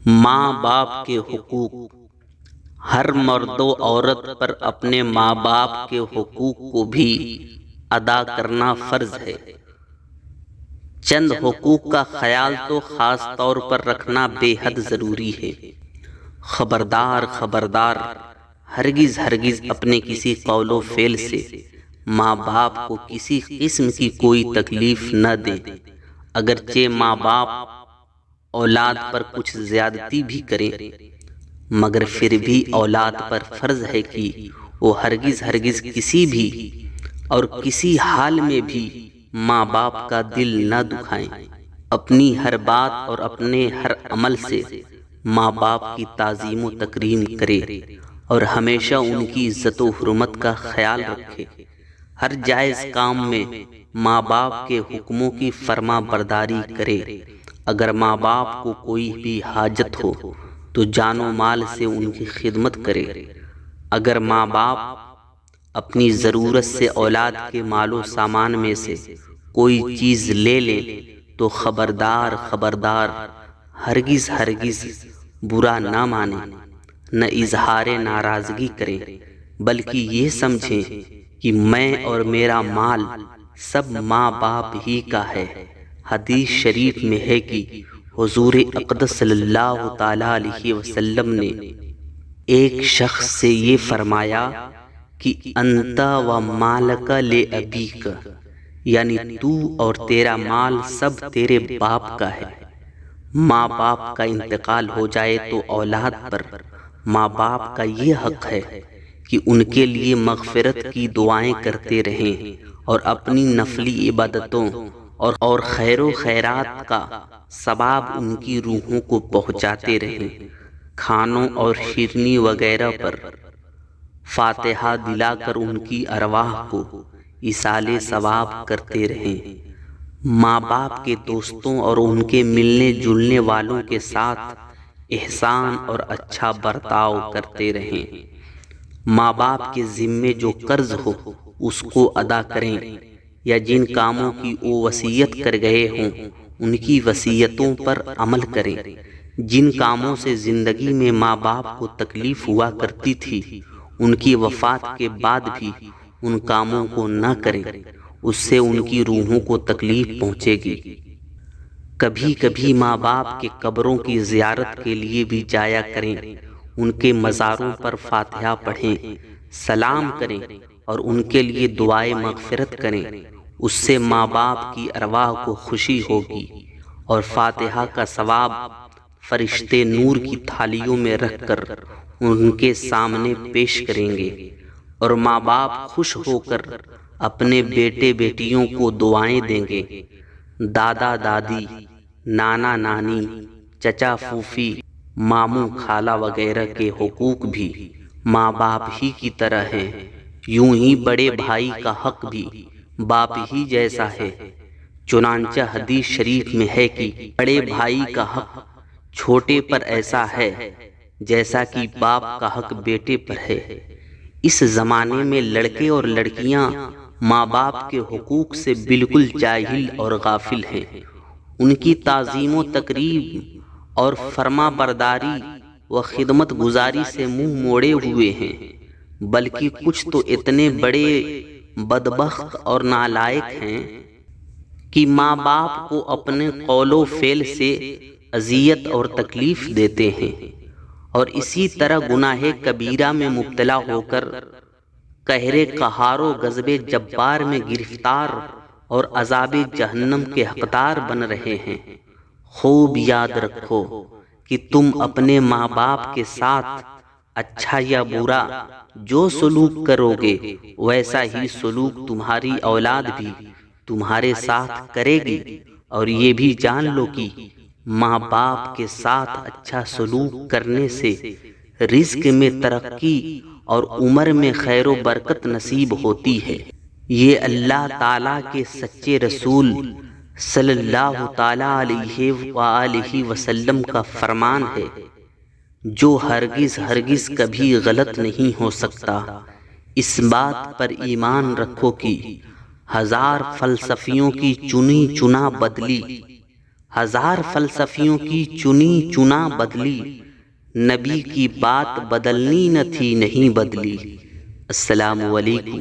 ماں باپ کے حقوق۔ ہر مرد و عورت پر اپنے ماں باپ کے حقوق کو بھی ادا کرنا فرض ہے۔ چند حقوق کا خیال تو خاص طور پر رکھنا بے حد ضروری ہے۔ خبردار خبردار، ہرگز ہرگز اپنے کسی قول و فعل سے ماں باپ کو کسی قسم کی کوئی تکلیف نہ دیں۔ اگرچہ ماں باپ اولاد پر کچھ زیادتی بھی کریں، مگر پھر بھی اولاد پر فرض ہے کہ وہ ہرگز ہرگز کسی بھی اور کسی حال میں بھی ماں باپ کا دل نہ دکھائیں۔ اپنی ہر بات اور اپنے ہر عمل سے ماں باپ کی تعظیم و تکریم کرے اور ہمیشہ ان کی عزت و حرمت کا خیال رکھے۔ ہر جائز کام میں ماں باپ کے حکموں کی فرما برداری کرے۔ اگر ماں باپ کو کوئی بھی حاجت ہو تو جان و مال سے ان کی خدمت کرے۔ اگر ماں باپ اپنی ضرورت سے اولاد کے مال و سامان میں سے کوئی چیز لے لیں تو خبردار خبردار، ہرگز ہرگز برا نہ مانیں، نہ اظہار ناراضگی کریں، بلکہ یہ سمجھیں کہ میں اور میرا مال سب ماں باپ ہی کا ہے۔ حدیث شریف میں ہے کہ حضور اقدس صلی اللہ تعالیٰ علیہ وسلم نے ایک شخص سے یہ فرمایا کہ انت و مالک لابیک، یعنی تو اور تیرا مال سب تیرے باپ کا ہے۔ ماں باپ کا انتقال ہو جائے تو اولاد پر ماں باپ کا یہ حق ہے کہ ان کے لیے مغفرت کی دعائیں کرتے رہیں اور اپنی نفلی عبادتوں اور خیر و خیرات کا ثواب ان کی روحوں کو پہنچاتے رہیں۔ کھانوں اور شیرنی وغیرہ پر فاتحہ دلا کر ان کی ارواح کو ایصال ثواب کرتے رہیں۔ ماں باپ کے دوستوں اور ان کے ملنے جلنے والوں کے ساتھ احسان اور اچھا برتاؤ کرتے رہیں۔ ماں باپ کے ذمے جو قرض ہو اس کو ادا کریں، یا جن کاموں کی وہ وصیت کر گئے ہوں ان کی وصیتوں پر عمل کریں۔ جن کاموں سے زندگی میں ماں باپ کو تکلیف ہوا کرتی تھی ان کی وفات کے بعد بھی ان کاموں کو نہ کریں، اس سے ان کی روحوں کو تکلیف پہنچے گی۔ کبھی کبھی ماں باپ کے قبروں کی زیارت کے لیے بھی جایا کریں، ان کے مزاروں پر فاتحہ پڑھیں، سلام کریں اور ان کے لیے دعائے مغفرت کریں۔ اس سے ماں باپ کی ارواح کو خوشی ہوگی اور فاتحہ کا ثواب فرشتے نور کی تھالیوں میں رکھ کر ان کے سامنے پیش کریں گے، اور ماں باپ خوش ہو کر اپنے بیٹے بیٹیوں کو دعائیں دیں گے۔ دادا دادی، نانا نانی، چچا پھوپھی، ماموں خالہ وغیرہ کے حقوق بھی ماں باپ ہی کی طرح ہیں۔ یوں ہی بڑے بھائی کا حق بھی باپ ہی جیسا ہے۔ چنانچہ حدیث شریف میں ہے کہ بڑے بھائی کا حق چھوٹے پر ایسا ہے جیسا کہ باپ کا حق بیٹے پر ہے۔ اس زمانے میں لڑکے اور لڑکیاں ماں باپ کے حقوق سے بالکل جاہل اور غافل ہیں۔ ان کی تعظیم و تکریم اور فرما برداری و خدمت گزاری سے منہ موڑے ہوئے ہیں، بلکہ کچھ تو اتنے بڑے بدبخت اور نالائق ہیں کہ ماں باپ کو اپنے قول و فعل سے اذیت اور تکلیف دیتے ہیں، اور اسی طرح گناہ کبیرہ میں مبتلا ہو کر قہر قہار و غضب جبار میں گرفتار اور عذاب جہنم کے حقدار بن رہے ہیں۔ خوب یاد رکھو کہ تم اپنے ماں باپ کے ساتھ اچھا یا برا جو سلوک کرو گے ویسا ہی سلوک تمہاری اولاد بھی تمہارے ساتھ کرے گی۔ اور یہ بھی جان لو کہ ماں باپ کے ساتھ اچھا سلوک کرنے سے رزق میں ترقی اور عمر میں خیر و برکت نصیب ہوتی ہے۔ یہ اللہ تعالیٰ کے سچے رسول صلی اللہ تعالیٰ علیہ وآلہ وسلم کا فرمان ہے جو ہرگز ہرگز کبھی غلط نہیں ہو سکتا۔ اس بات پر ایمان رکھو کہ ہزار فلسفیوں کی چنی چنا بدلی، ہزار فلسفیوں کی چنی چنا بدلی، نبی کی بات بدلنی نہ تھی نہیں بدلی۔ السلام علیکم۔